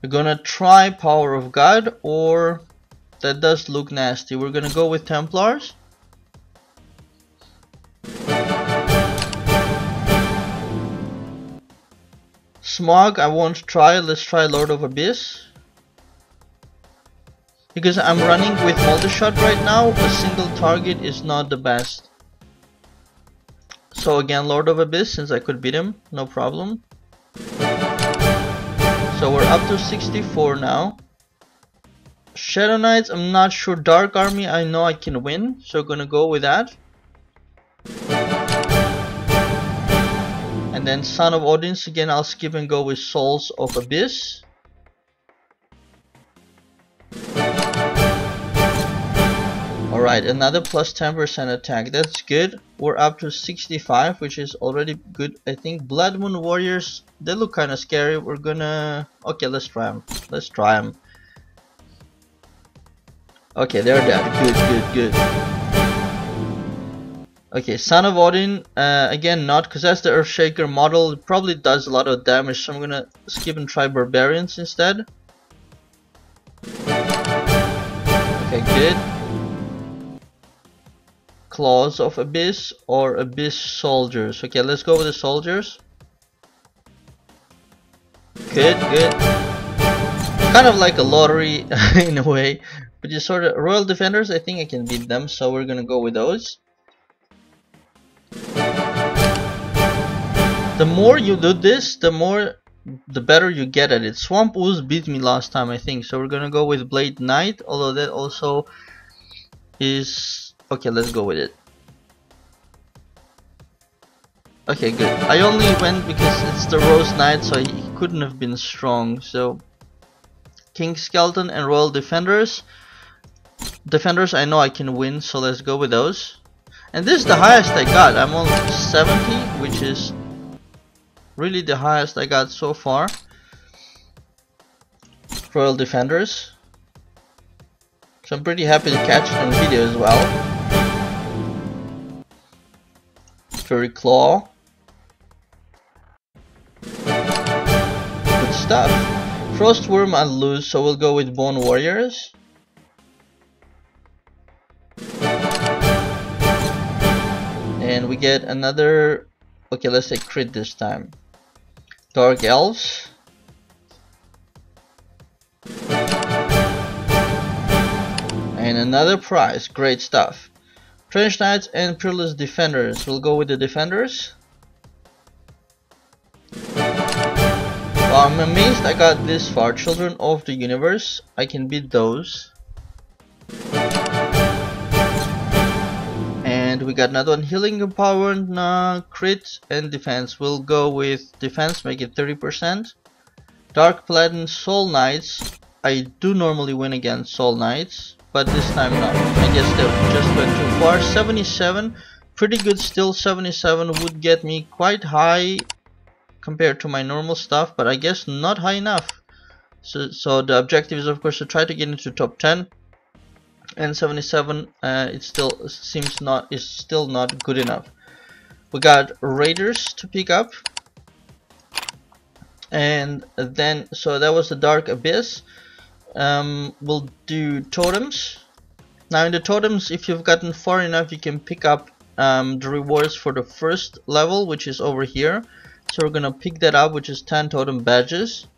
We're gonna try Power of God, or that does look nasty. We're gonna go with Templars. Smog, I won't try. Let's try Lord of Abyss. Because I'm running with multi-shot right now, a single target is not the best. So again, Lord of Abyss, since I could beat him, no problem. So we're up to 64 now. Shadow Knights, I'm not sure. Dark Army, I know I can win, so gonna go with that. And then Son of Odin's, again I'll skip and go with Souls of Abyss. Alright, another plus 10% attack, that's good. We're up to 65, which is already good. I think Blood Moon Warriors, they look kinda scary. We're gonna... okay, let's try them. Let's try them. Okay, they're dead. Good. Okay, Son of Odin, again not, because that's the Earthshaker model. It probably does a lot of damage, so I'm gonna skip and try Barbarians instead. Okay, good. Claws of Abyss or Abyss Soldiers. Okay, let's go with the Soldiers. Good. Kind of like a lottery in a way. But you sort of... Royal Defenders, I think I can beat them, so we're gonna go with those. The more you do this, the better you get at it. Swamp Ooze beat me last time, I think, so we're gonna go with Blade Knight, although that also is... okay, let's go with it. Okay, good. I only went because it's the Rose Knight, so he couldn't have been strong. So King Skeleton and Royal Defenders. Defenders, I know I can win, so let's go with those. And this is the highest I got. I'm on 70, which is really the highest I got so far. Royal Defenders. So I'm pretty happy to catch it on video as well. Furry Claw. Good stuff. Frostworm I'll lose, so we'll go with Bone Warriors. And we get another... okay, let's say crit this time. Dark Elves. And another prize. Great stuff. Trench Knights and Peerless Defenders. We'll go with the Defenders. Well, I'm amazed I got this far. Children of the Universe. I can beat those. And we got another one. Healing Empowered, crit and defense. We'll go with defense, make it 30%. Dark Platinum Soul Knights. I do normally win against Soul Knights, but this time not. I guess they just went too far. 77, pretty good still. 77 would get me quite high compared to my normal stuff, but I guess not high enough. So the objective is of course to try to get into top 10. And 77, it still seems is still not good enough. We got Raiders to pick up, and then so that was the Dark Abyss. We'll do Totems. Now in the Totems, if you've gotten far enough, you can pick up the rewards for the first level, which is over here. So we're gonna pick that up, which is 10 Totem Badges.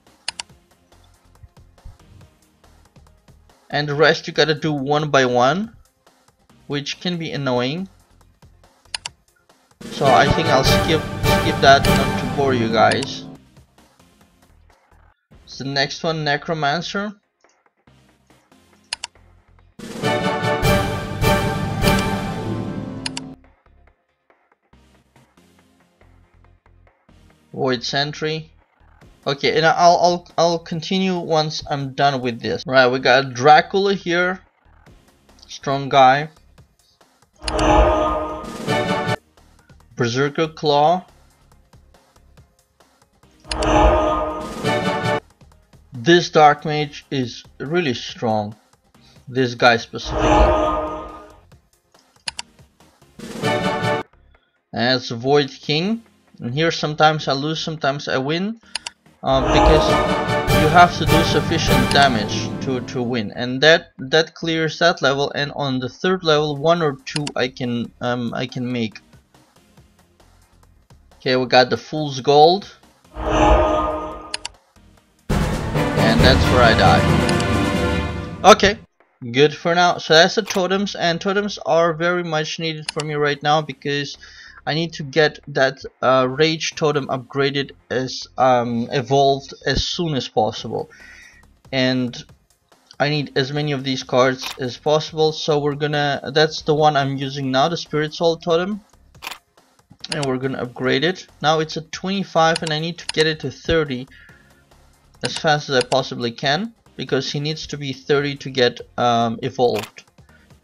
And the rest you gotta do one by one, which can be annoying. So I think I'll skip that not to bore you guys. So the next one, Necromancer. Void Sentry. Okay, and I'll continue once I'm done with this. Right, we got Dracula here, strong guy. Berserker Claw. This Dark Mage is really strong. This guy specifically. And it's Void King. And here sometimes I lose, sometimes I win. Because you have to do sufficient damage to win, and that clears that level. And on the third level, 1 or 2 I can make. Okay, we got the fool's gold, and that's where I die. Okay, good for now. So that's the totems, and totems are very much needed for me right now because I need to get that rage totem upgraded as evolved as soon as possible, and I need as many of these cards as possible. So we're gonna, that's the one I'm using now, the spirit soul totem, and we're gonna upgrade it. Now it's at 25 and I need to get it to 30 as fast as I possibly can, because he needs to be 30 to get evolved,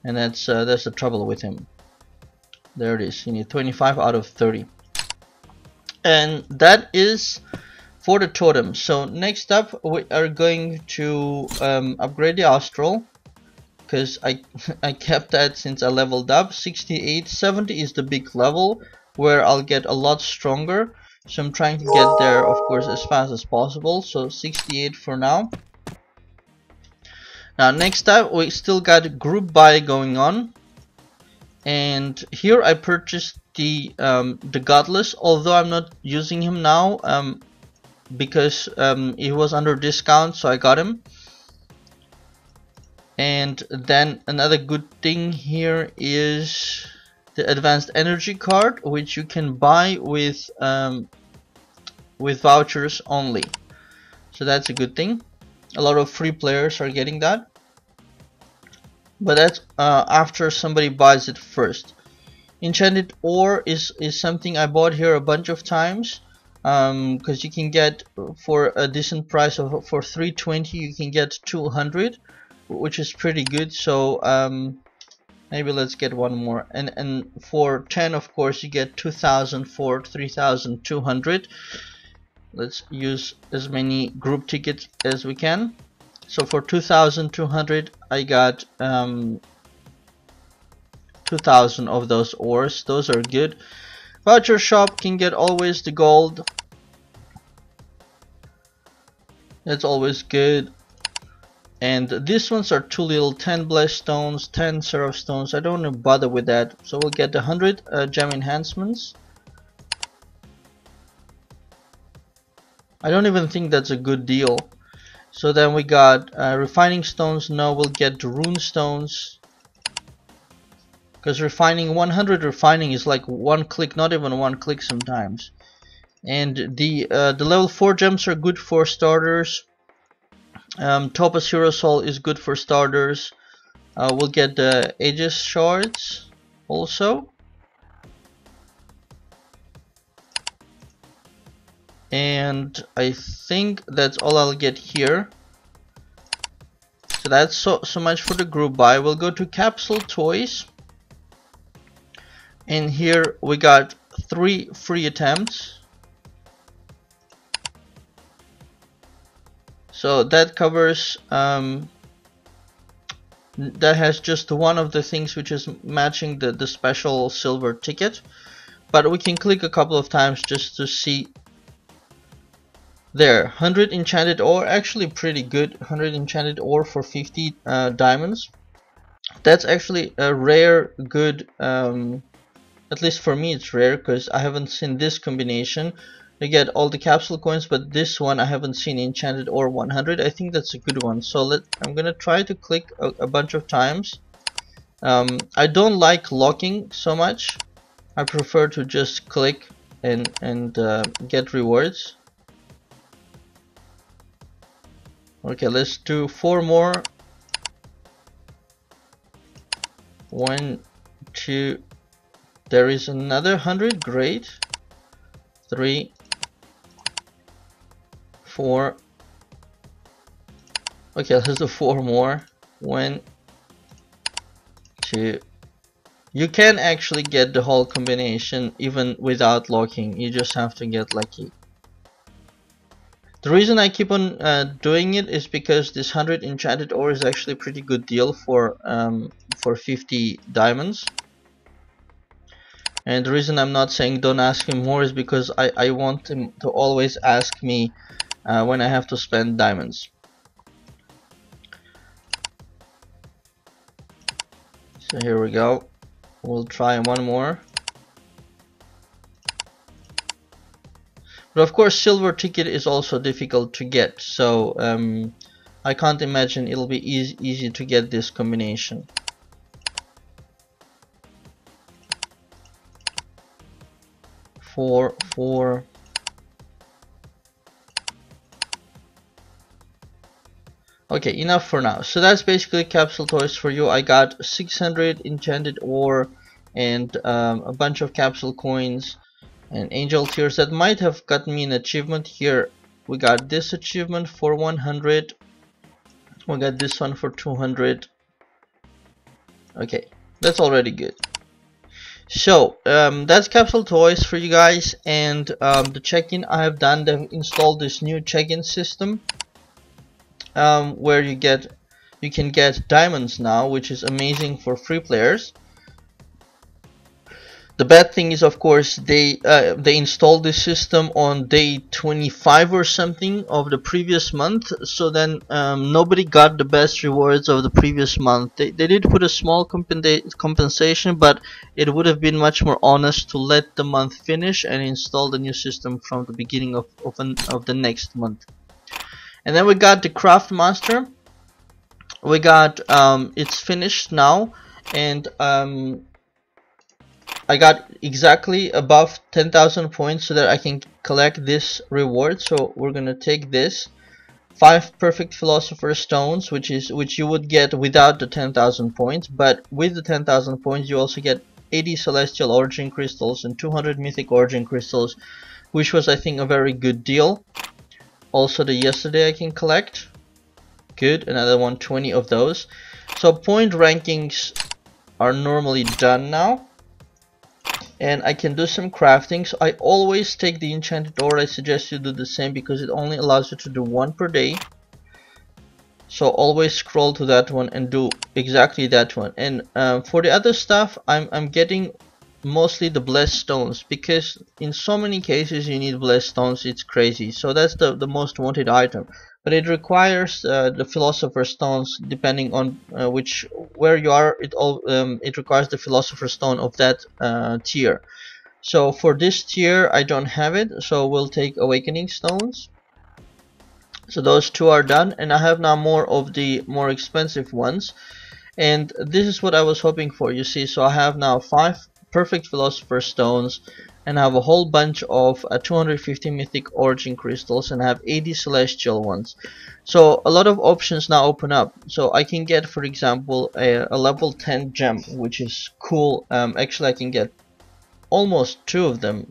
and that's the trouble with him. There it is, you need 25 out of 30, and that is for the totem. So next up we are going to upgrade the astral, because I kept that since I leveled up. 68, 70 is the big level where I'll get a lot stronger, so I'm trying to get there, of course, as fast as possible. So 68 for now. Now next up we still got group buy going on, and here I purchased the godless, although I'm not using him now because he was under discount, so I got him. And then another good thing here is the advanced energy card, which you can buy with vouchers only, so that's a good thing. A lot of free players are getting that, but that's after somebody buys it first. Enchanted ore is something I bought here a bunch of times, because you can get for a decent price of, for 320 you can get 200, which is pretty good. So maybe let's get one more, and for 10 of course you get 2000 for 3200. Let's use as many group tickets as we can. So for 2200 I got 2000 of those ores. Those are good. Voucher shop can get always the gold. That's always good. And these ones are too little, 10 blessed stones, 10 seraph stones. I don't want to bother with that, so we'll get the 100 gem enhancements. I don't even think that's a good deal. So then we got refining stones. No, we'll get the rune stones, because refining, 100 refining is like one click, not even one click sometimes. And the level 4 gems are good for starters. Topaz Hero Soul is good for starters. We'll get the Aegis shards also. And I think that's all I'll get here. So that's so much for the group buy. We'll go to capsule toys, and here we got 3 free attempts. So that covers that has just one of the things, which is matching the special silver ticket, but we can click a couple of times just to see. There, 100 enchanted ore, actually pretty good. 100 enchanted ore for 50 diamonds. That's actually a rare good, at least for me it's rare, because I haven't seen this combination. You get all the capsule coins, but this one I haven't seen, enchanted ore 100. I think that's a good one. So I'm gonna try to click a bunch of times. I don't like locking so much. I prefer to just click and get rewards. Okay, let's do 4 more. 1, 2. There is another 100. Great. 3, 4. Okay, let's do 4 more. 1, 2. You can actually get the whole combination even without locking. You just have to get lucky. The reason I keep on doing it is because this 100 enchanted ore is actually a pretty good deal for 50 diamonds. And the reason I'm not saying don't ask him more is because I want him to always ask me when I have to spend diamonds. So here we go. We'll try one more. But of course, silver ticket is also difficult to get, so I can't imagine it'll be easy to get this combination. Four. Okay, enough for now. So that's basically capsule toys for you. I got 600 enchanted ore and a bunch of capsule coins and angel tears that might have gotten me an achievement. Here we got this achievement for 100. We got this one for 200. Okay, that's already good. So that's capsule toys for you guys, and the check-in I have done. They've installed this new check-in system where you can get diamonds now, which is amazing for free players. The bad thing is, of course, they installed this system on day 25 or something of the previous month, so then nobody got the best rewards of the previous month. They did put a small compensation, but it would have been much more honest to let the month finish and install the new system from the beginning of the next month. And then we got the craft master. We got it's finished now, and I got exactly above 10,000 points so that I can collect this reward. So we're gonna take this 5 perfect philosopher stones, which you would get without the 10,000 points, but with the 10,000 points you also get 80 celestial origin crystals and 200 mythic origin crystals, which was, I think, a very good deal. Also the yesterday I can collect. Good, another 120 of those. So point rankings are normally done now, and I can do some crafting. So I always take the enchanted ore. I suggest you do the same because it only allows you to do 1 per day. So always scroll to that one and do exactly that one. And for the other stuff, I'm getting mostly the blessed stones, because in so many cases you need blessed stones, it's crazy. So that's the most wanted item, but it requires the philosopher's stones. Depending on where you are, it requires the philosopher's stone of that tier. So for this tier I don't have it, so we'll take awakening stones. So those 2 are done, and I have now more of the more expensive ones, and this is what I was hoping for. You see, so I have now 5 perfect philosopher stones, and I have a whole bunch of 250 mythic origin crystals, and I have 80 celestial ones. So a lot of options now open up. So I can get, for example, a level 10 gem, which is cool. Actually I can get almost 2 of them,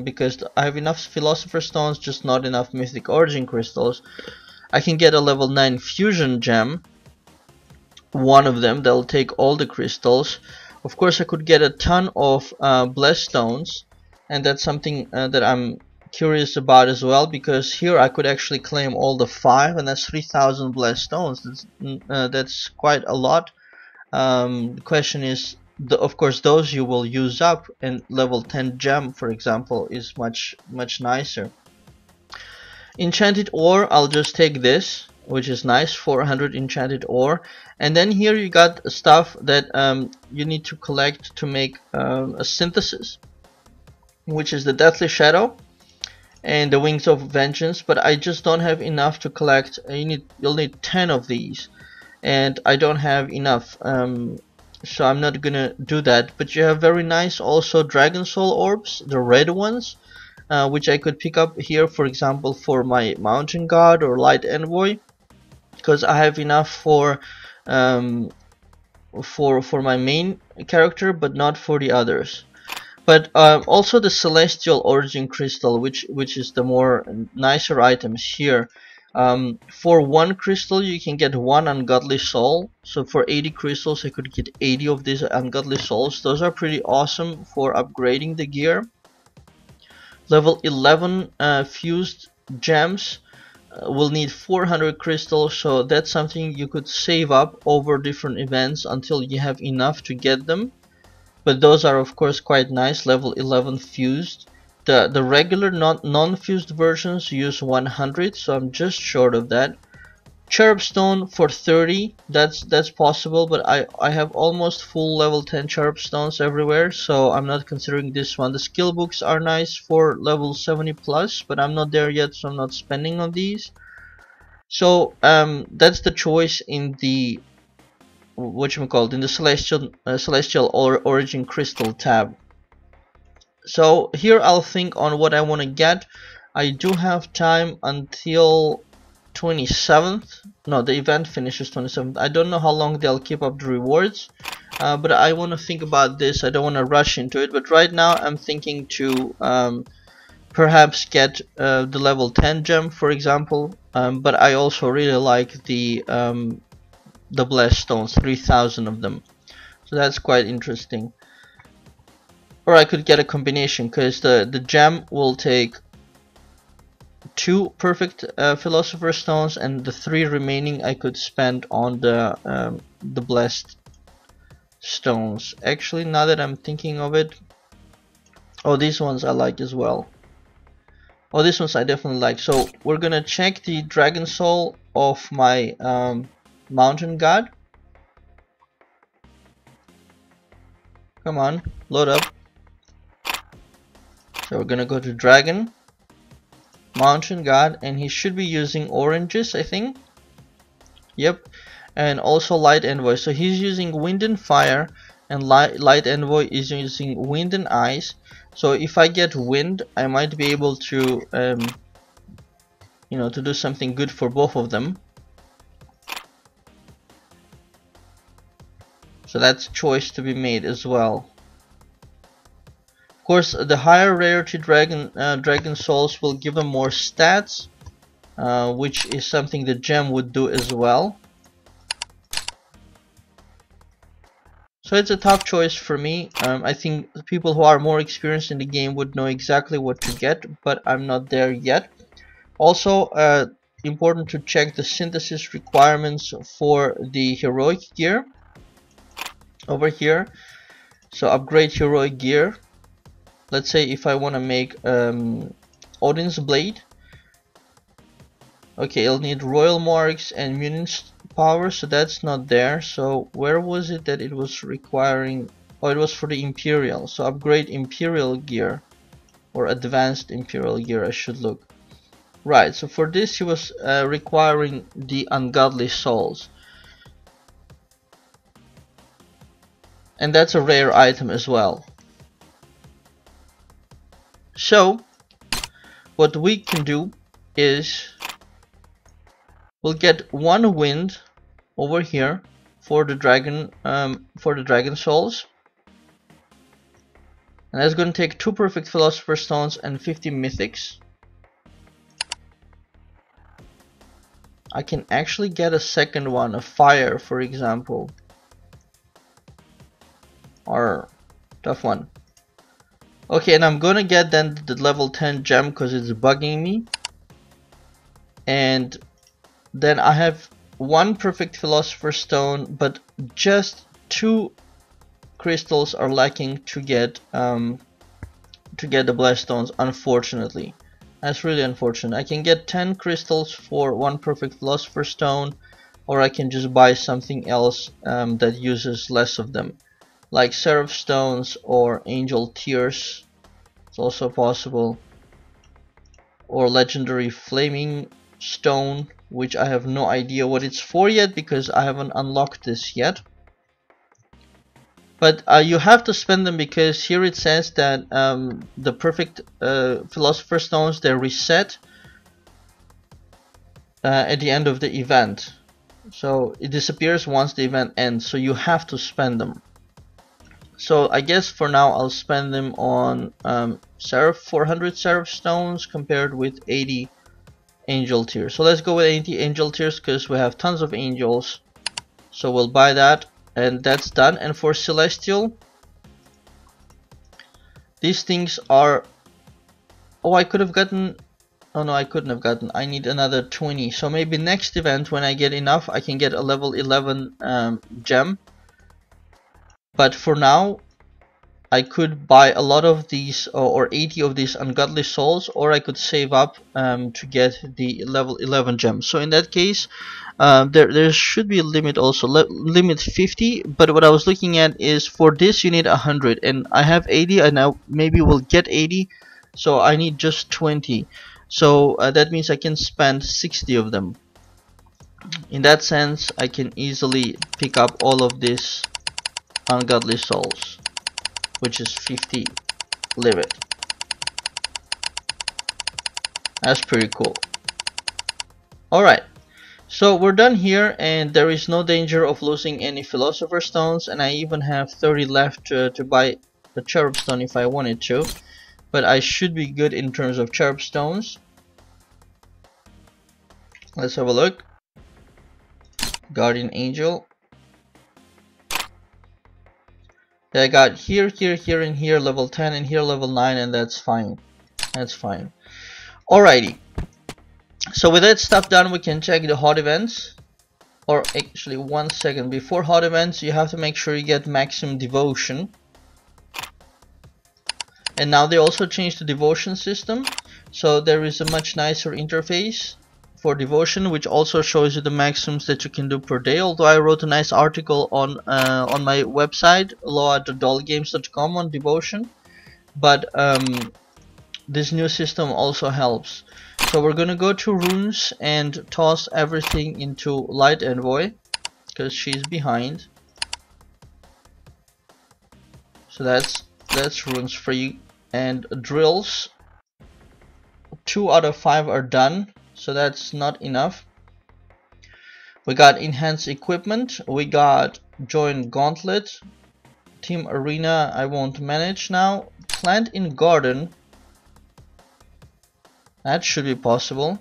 because I have enough philosopher stones, just not enough mythic origin crystals. I can get a level 9 fusion gem, 1 of them that'll take all the crystals. Of course I could get a ton of blessed stones, and that's something that I'm curious about as well, because here I could actually claim all the 5, and that's 3,000 blessed stones. That's quite a lot. The question is, of course those you will use up, and level 10 gem, for example, is much nicer. Enchanted ore, I'll just take this, which is nice, 400 enchanted ore. And then here you got stuff that you need to collect to make a synthesis, which is the Deathly Shadow and the Wings of Vengeance, but I just don't have enough to collect. You'll need 10 of these, and I don't have enough, so I'm not gonna do that. But you have very nice also Dragon Soul orbs, the red ones, which I could pick up here, for example, for my Mountain God or Light Envoy, because I have enough for my main character, but not for the others. But also the Celestial Origin Crystal, which is the more nicer items here. For 1 crystal you can get 1 Ungodly Soul. So for 80 crystals I could get 80 of these Ungodly Souls. Those are pretty awesome for upgrading the gear. Level 11 fused gems will need 400 crystals, so that's something you could save up over different events until you have enough to get them. But those are of course quite nice. Level 11 fused. The regular non-fused versions use 100, so I'm just short of that. Cherub Stone for 30, that's possible, but I have almost full level 10 Cherub Stones everywhere, so I'm not considering this one. The skill books are nice for level 70 plus, but I'm not there yet, so I'm not spending on these. So that's the choice in the in the celestial or origin crystal tab. So here I'll think on what I want to get. I do have time until 27th. No, the event finishes 27th. I don't know how long they'll keep up the rewards, but I want to think about this. I don't want to rush into it, but right now I'm thinking to perhaps get the level 10 gem, for example. But I also really like the blessed stones, 3,000 of them. So that's quite interesting. Or I could get a combination, because the gem will take 2 perfect philosopher stones, and the 3 remaining I could spend on the blessed stones. Actually, now that I'm thinking of it, oh, these ones I like as well. Oh, these ones I definitely like. So we're gonna check the dragon soul of my mountain god. Come on, load up. So we're gonna go to dragon, mountain god, and he should be using oranges, I think. Yep, and also light envoy. So he's using wind and fire, and light envoy is using wind and ice. So if I get wind, I might be able to you know, to do something good for both of them. So that's a choice to be made as well. Of course, the higher rarity dragon souls will give them more stats, which is something the gem would do as well. So it's a tough choice for me. I think the people who are more experienced in the game would know exactly what to get, but I'm not there yet. Also, important to check the synthesis requirements for the heroic gear over here. So upgrade heroic gear. Let's say if I want to make Odin's blade, okay, it'll need royal marks and munin's power, so that's not there. So where was it that it was requiring? Oh, it was for the imperial. So upgrade imperial gear, or advanced imperial gear, I should look. Right, so for this he was requiring the ungodly souls, and that's a rare item as well. So what we can do is we'll get 1 wind over here for the dragon souls, and that's going to take 2 perfect philosopher stones and 50 mythics. I can actually get a second one, a fire, for example, or tough one. Okay, and I'm gonna get then the level 10 gem because it's bugging me, and then I have 1 perfect philosopher stone, but just 2 crystals are lacking to get the blessed stones, unfortunately. That's really unfortunate. I can get 10 crystals for 1 perfect philosopher stone, or I can just buy something else that uses less of them, like seraph stones or angel tears. It's also possible, or legendary flaming stone, which I have no idea what it's for yet because I haven't unlocked this yet. But you have to spend them because here it says that the perfect philosopher stones, they're reset at the end of the event. So it disappears once the event ends, so you have to spend them. So I guess for now I'll spend them on 400 seraph stones compared with 80 angel tears. So let's go with 80 angel tears because we have tons of angels. So we'll buy that, and that's done. And for celestial, these things are, oh, I could have gotten, oh no, I couldn't have gotten, I need another 20. So maybe next event when I get enough I can get a level 11 gem. But for now I could buy a lot of these, or 80 of these ungodly souls, or I could save up to get the level 11 gems. So in that case, there should be a limit also, limit 50, but what I was looking at is for this you need 100, and I have 80, and I maybe will get 80, so I need just 20. So that means I can spend 60 of them. In that sense, I can easily pick up all of these ungodly souls, which is 50 limit. That's pretty cool. Alright, so we're done here, and there is no danger of losing any philosopher stones, and I even have 30 left to buy the cherub stone if I wanted to, but I should be good in terms of cherub stones. Let's have a look. Guardian Angel. I got here, here, here, and here level 10, and here level 9, and that's fine. That's fine. Alrighty. So with that stuff done, we can check the hot events. Or actually, 1 second. Before hot events, you have to make sure you get maximum devotion. And now they also changed the devotion system. So there is a much nicer interface for devotion, which also shows you the maximums that you can do per day. Although I wrote a nice article on my website loa.dollgames.com on devotion, but this new system also helps. So we're gonna go to runes and toss everything into Light Envoy because she's behind. So that's runes free, and drills 2 out of 5 are done. So that's not enough. We got enhanced equipment, we got join gauntlet, team arena I won't manage now, plant in garden, that should be possible.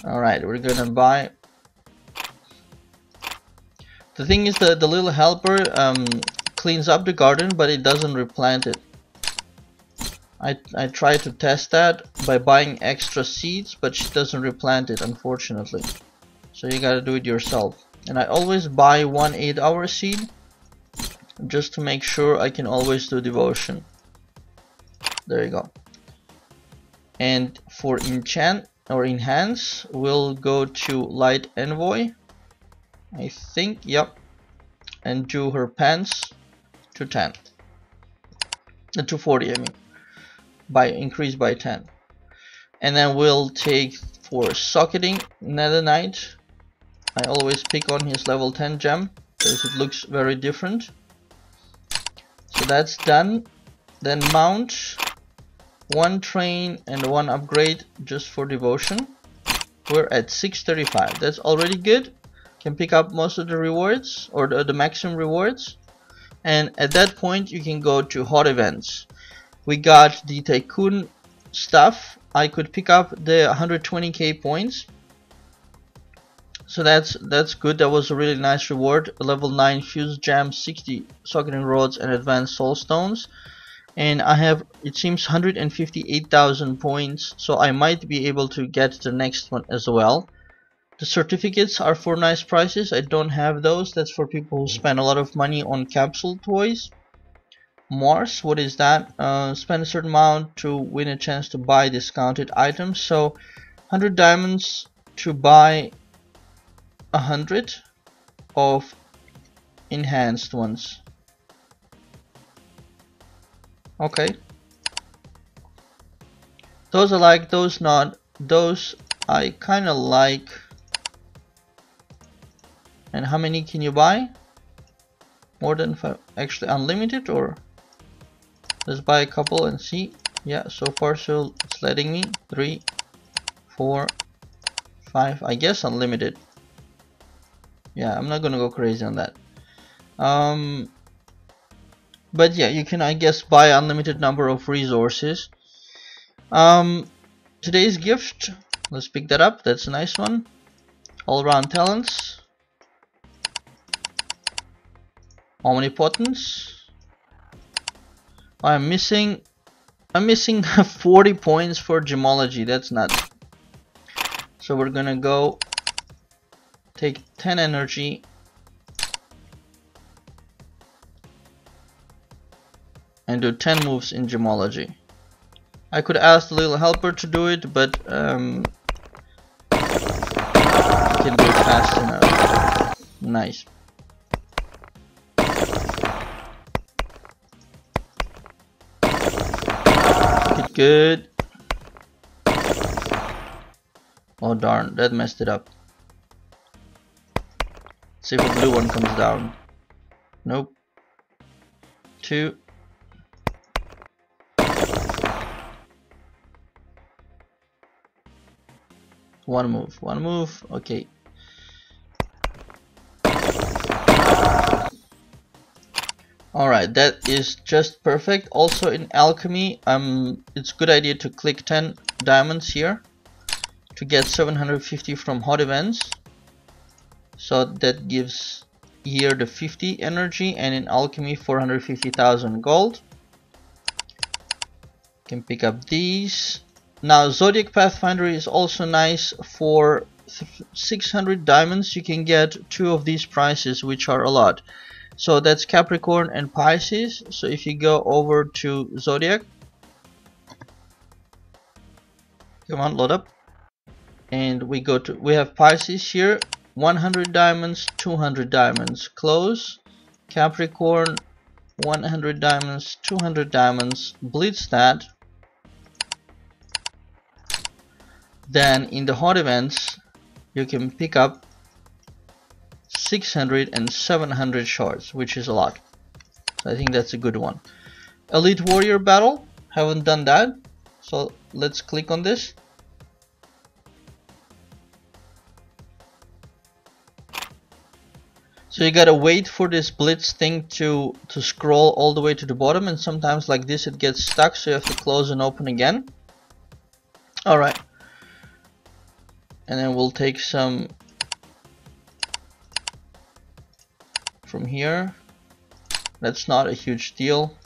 Alright, we're gonna buy. The thing is that the little helper cleans up the garden, but it doesn't replant it. I tried to test that by buying extra seeds, but she doesn't replant it, unfortunately. So you gotta do it yourself. And I always buy 1 8-hour seed just to make sure I can always do devotion. There you go. And for enchant or enhance, we'll go to Light Envoy, I think, yep, and do her pants to 10, to 40, I mean. By increase by 10, and then we'll take for socketing Nether Knight. I always pick on his level 10 gem because it looks very different. So that's done. Then mount 1 train and 1 upgrade just for devotion. We're at 635. That's already good. Can pick up most of the rewards, or the maximum rewards, and at that point you can go to hot events. We got the Tycoon stuff. I could pick up the 120k points. So that's good. That was a really nice reward. Level 9 fuse gem, 60 socketing rods, and advanced soul stones. And I have, it seems, 158,000 points. So I might be able to get the next one as well. The certificates are for nice prices. I don't have those. That's for people who spend a lot of money on capsule toys. Mars, what is that? Spend a certain amount to win a chance to buy discounted items. So 100 diamonds to buy 100 of enhanced ones. Okay. Those I like, those not. Those I kinda like. And how many can you buy? More than 5? Actually unlimited, or? Let's buy a couple and see. Yeah, so far so it's letting me. 3, 4, 5. I guess unlimited. Yeah, I'm not gonna go crazy on that. But yeah, you can, I guess, buy unlimited number of resources. Today's gift. Let's pick that up. That's a nice one. All round talents. Omnipotence. I'm missing 40 points for gemology. That's nuts. So we're gonna go take 10 energy and do 10 moves in gemology. I could ask the little helper to do it, but I can do it fast enough. Nice. Good. Oh darn, that messed it up. See if a blue one comes down. Nope. 2. One move, okay. Alright, that is just perfect. Also in alchemy, it's a good idea to click 10 diamonds here to get 750 from hot events. So that gives here the 50 energy, and in alchemy 450,000 gold. Can pick up these. Now Zodiac Pathfinder is also nice. For 600 diamonds you can get 2 of these prices, which are a lot. So that's Capricorn and Pisces. So if you go over to Zodiac, come on, load up, and we have Pisces here, 100 diamonds, 200 diamonds. Close. Capricorn, 100 diamonds, 200 diamonds. Blitz that. Then in the hot events you can pick up 600 and 700 shards, which is a lot. So I think that's a good one. Elite Warrior Battle, haven't done that, so let's click on this. So you gotta wait for this blitz thing to scroll all the way to the bottom, and sometimes like this it gets stuck, so you have to close and open again. Alright. And then we'll take some from here. That's not a huge deal.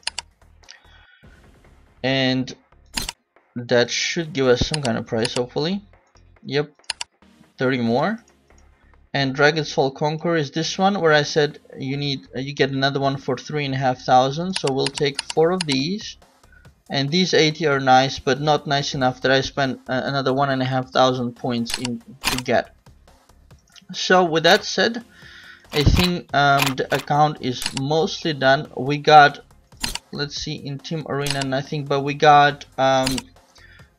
And that should give us some kind of price, hopefully. Yep, 30 more. And Dragon Soul Conqueror is this one where I said you get another one for 3,500. So we'll take 4 of these. And these 80 are nice, but not nice enough that I spent another 1,500 points to get. So with that said, I think the account is mostly done. We got, let's see, in Team Arena nothing, but we got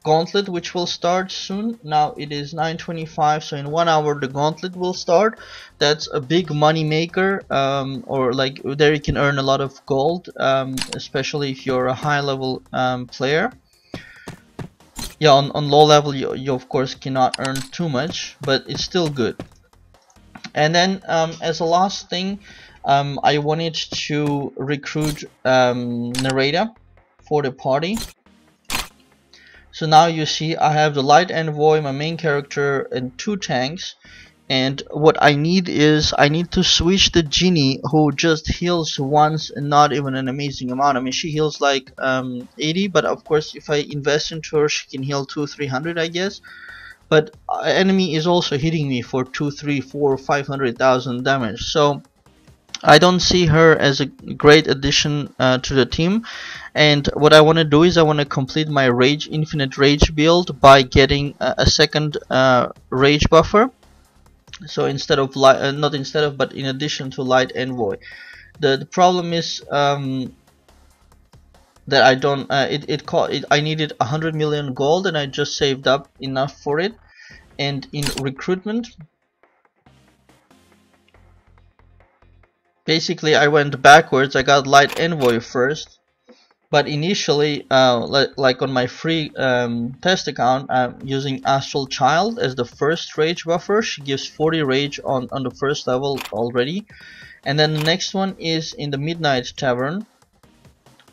Gauntlet, which will start soon. Now it is 9:25, so in 1 hour the Gauntlet will start. That's a big money maker, or like there you can earn a lot of gold, especially if you're a high level player. Yeah, on low level you of course cannot earn too much, but it's still good. And then as a last thing, I wanted to recruit Nereida for the party. So now you see I have the Light Envoy, my main character, and 2 tanks. And what I need is I need to switch the Genie, who just heals once and not even an amazing amount. I mean, she heals like 80, but of course if I invest into her she can heal 200-300, I guess. But enemy is also hitting me for 2, 3, 4, 500,000 damage. So I don't see her as a great addition to the team. And what I want to do is I want to complete my infinite rage build by getting a second rage buffer. So instead of but in addition to Light Envoy. The problem is that I don't I needed 100 million gold, and I just saved up enough for it. And in recruitment, basically I went backwards. I got Light Envoy first, but initially like on my free test account, I'm using Astral Child as the first rage buffer. She gives 40 rage on the first level already. And then the next one is in the Midnight Tavern,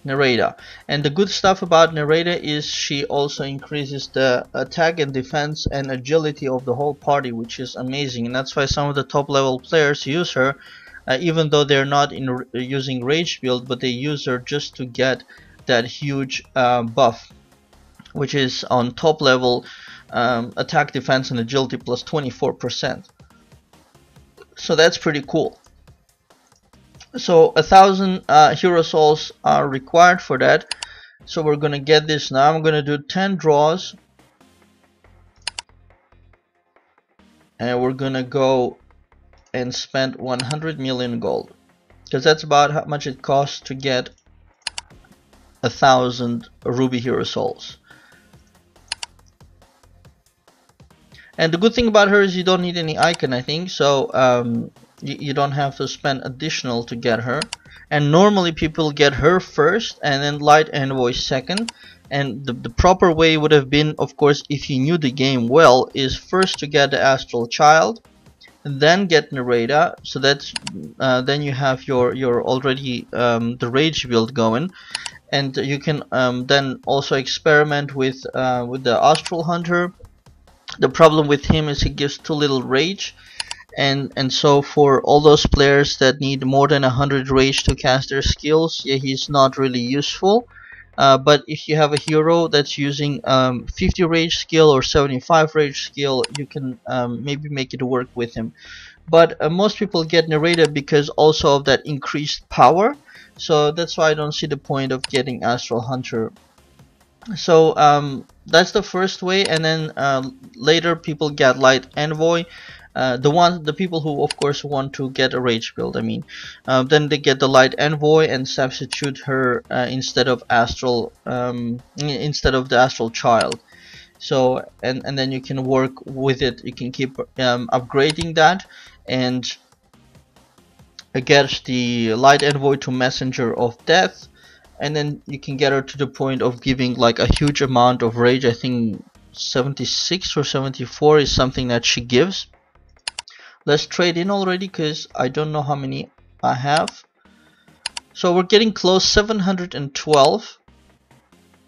Nereida. And the good stuff about Nereida is she also increases the attack and defense and agility of the whole party, which is amazing. And that's why some of the top level players use her, even though they're not using rage build, but they use her just to get that huge buff, which is on top level attack, defense, and agility plus 24%. So that's pretty cool. So 1,000 hero souls are required for that. So we're gonna get this now. I'm gonna do 10 draws, and we're gonna go and spend 100 million gold, because that's about how much it costs to get 1,000 ruby hero souls. And the good thing about her is you don't need any icon, I think, so you don't have to spend additional to get her. And normally people get her first and then Light Envoy second. And the proper way would have been, of course, if you knew the game well, is first to get the Astral Child, then get Nereida, so that's then you have your already the rage build going, and you can then also experiment with the Astral Hunter. The problem with him is he gives too little rage, and so for all those players that need more than 100 rage to cast their skills, yeah, he's not really useful. But if you have a hero that's using 50 rage skill or 75 rage skill, you can maybe make it work with him. But most people get Nereida because also of that increased power, so that's why I don't see the point of getting Astral Hunter. So that's the first way, and then later people get Light Envoy. The people who of course want to get a rage build, I mean, then they get the Light Envoy and substitute her instead of the Astral Child. So and then you can work with it. You can keep upgrading that and get the Light Envoy to Messenger of Death, and then you can get her to the point of giving like a huge amount of rage. I think 76 or 74 is something that she gives. Let's trade in already because I don't know how many I have. So we're getting close, 712,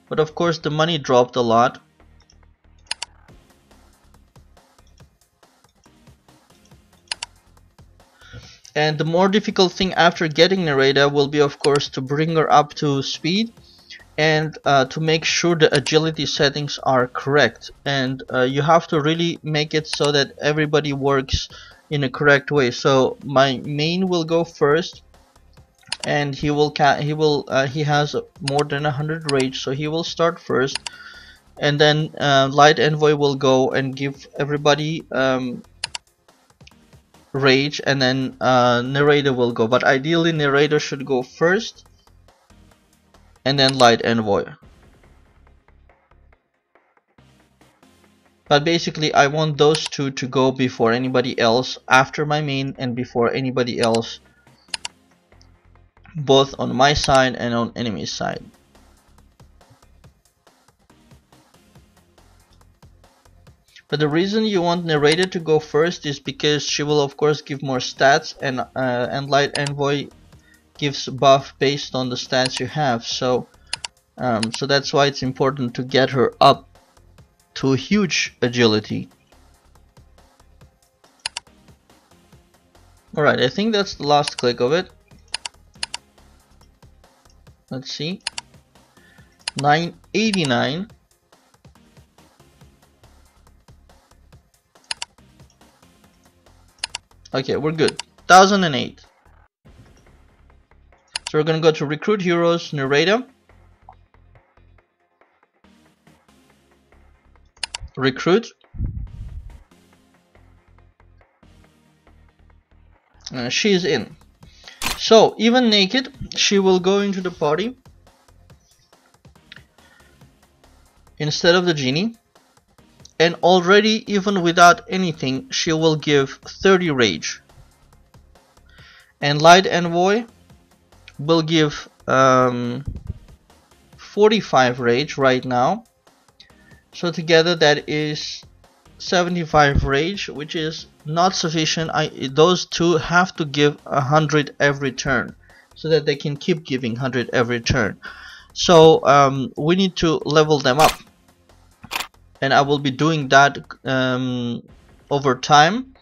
but of course the money dropped a lot. And the more difficult thing after getting Nereida will be, of course, to bring her up to speed and to make sure the agility settings are correct. And you have to really make it so that everybody works in a correct way. So my main will go first, and he has more than 100 rage, so he will start first. And then Light Envoy will go and give everybody rage, and then Nereida will go, but ideally Nereida should go first and then Light Envoy. But basically I want those two to go before anybody else, after my main and before anybody else, both on my side and on enemy side. But the reason you want Nereida to go first is because she will of course give more stats, and Light Envoy gives buff based on the stats you have. So so that's why it's important to get her up to a huge agility. Alright, I think that's the last click of it. Let's see. 989. Okay, we're good. 1008. So we're gonna go to recruit heroes, Nereida. Recruit. She is in. So even naked, she will go into the party instead of the genie. And already, even without anything, she will give 30 rage. And Light Envoy will give 45 rage right now. So together that is 75 rage, which is not sufficient. Those two have to give 100 every turn, so that they can keep giving 100 every turn. So we need to level them up. And I will be doing that over time.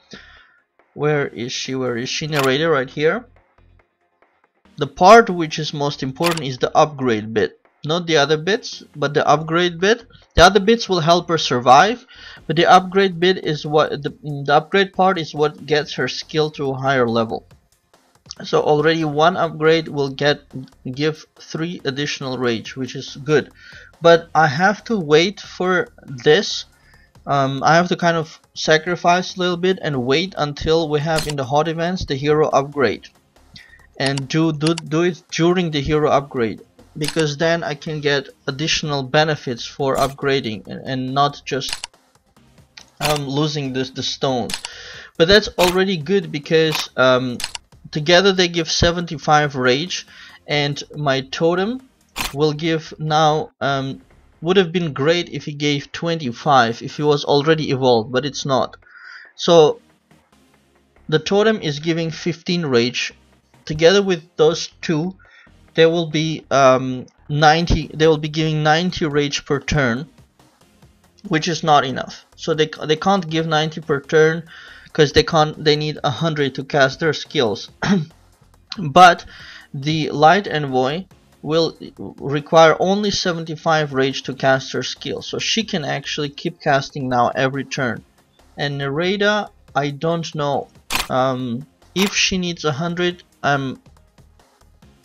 Where is she? Where is she? Nereida right here. The part which is most important is the upgrade bit. Not the other bits, but the upgrade bit. The other bits will help her survive, but the upgrade bit is what the upgrade part is what gets her skill to a higher level. So already one upgrade will give 3 additional rage, which is good. But I have to wait for this. I have to kind of sacrifice a little bit and wait until we have in the hot events the hero upgrade, and do it during the hero upgrade, because then I can get additional benefits for upgrading and not just losing the stones. But that's already good because together they give 75 rage, and my totem will give now would have been great if he gave 25 if he was already evolved, but it's not. So the totem is giving 15 rage. Together with those two, they will be 90. They will be giving 90 rage per turn, which is not enough. So they can't give 90 per turn because they need 100 to cast their skills. But the light envoy will require only 75 rage to cast her skill, so she can actually keep casting now every turn. And Nereida, I don't know if she needs 100. I'm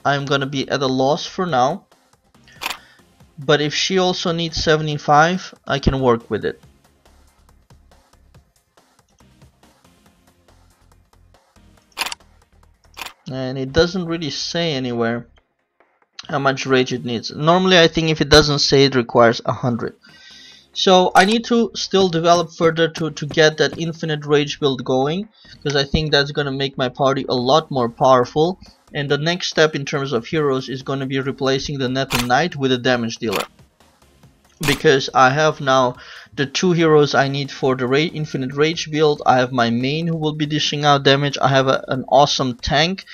gonna be at a loss for now, but if she also needs 75, I can work with it. And it doesn't really say anywhere how much rage it needs. Normally I think if it doesn't say, it requires 100. So I need to still develop further to get that infinite rage build going, because I think that's going to make my party a lot more powerful. And the next step in terms of heroes is going to be replacing the Nether Knight with a damage dealer, because I have now the 2 heroes I need for the infinite rage build. I have my main who will be dishing out damage. I have an awesome tank,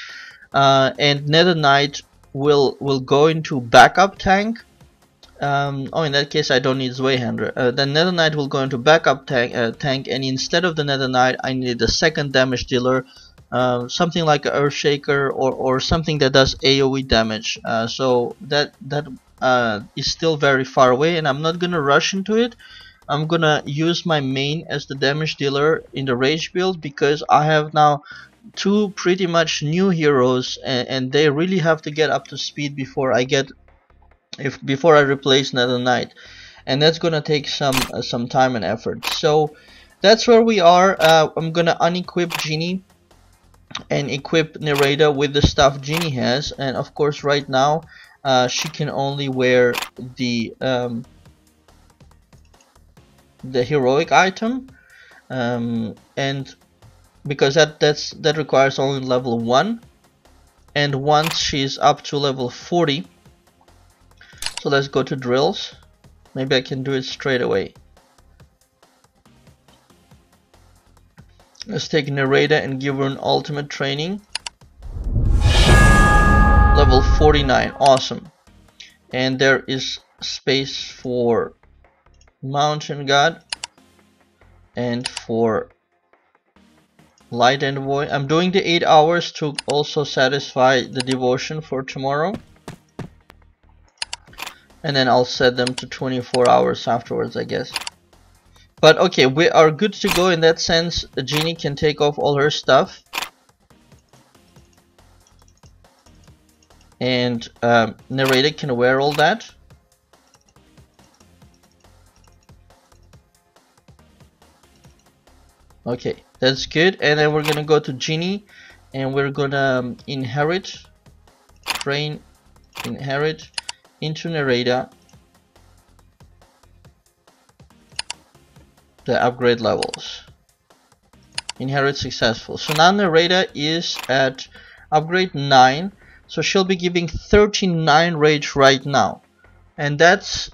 and Nether Knight will go into backup tank. Oh, in that case I don't need Zweihander. The Nether Knight will go into backup tank, and instead of the Nether Knight I need the second damage dealer, something like an Earthshaker or something that does AoE damage. So that is still very far away, and I'm not gonna rush into it. I'm gonna use my main as the damage dealer in the rage build, because I have now 2 pretty much new heroes, and they really have to get up to speed before I replace Nether Knight, and that's gonna take some time and effort. So that's where we are. I'm gonna unequip Genie and equip Nereida with the stuff Genie has, and of course right now she can only wear the heroic item, and because that requires only level 1, and once she's up to level 40. So let's go to drills. Maybe I can do it straight away. Let's take Nereida and give her an ultimate training. Level 49, awesome. And there is space for Mountain God and for Light Envoy. I'm doing the 8 hours to also satisfy the devotion for tomorrow, and then I'll set them to 24 hours afterwards, I guess. But okay, we are good to go in that sense. Genie can take off all her stuff, and Nereida can wear all that. Okay, that's good. And then we're gonna go to Genie, and we're gonna inherit into Nereida the upgrade levels. Inherit successful. So now Nereida is at upgrade 9, so she'll be giving 39 rage right now, and that's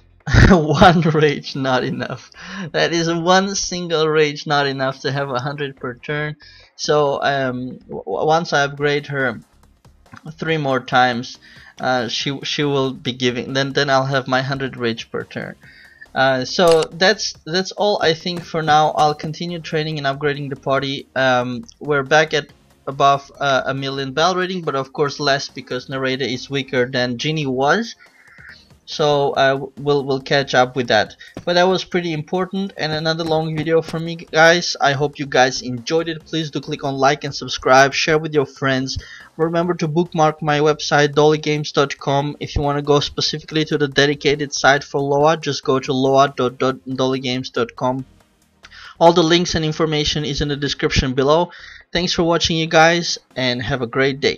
1 rage not enough. That is 1 single rage not enough to have 100 per turn. So once I upgrade her 3 more times, she will be giving, then I'll have my 100 rage per turn. So that's all I think for now. I'll continue training and upgrading the party. We're back at above a million bell rating, but of course less because Nereida is weaker than Genie was. So we'll catch up with that. But that was pretty important, and another long video from me, guys. I hope you guys enjoyed it. Please do click on like and subscribe, share with your friends. Remember to bookmark my website dollygames.com. If you want to go specifically to the dedicated site for LOA, just go to loa.dollygames.com. All the links and information is in the description below. Thanks for watching, you guys, and have a great day.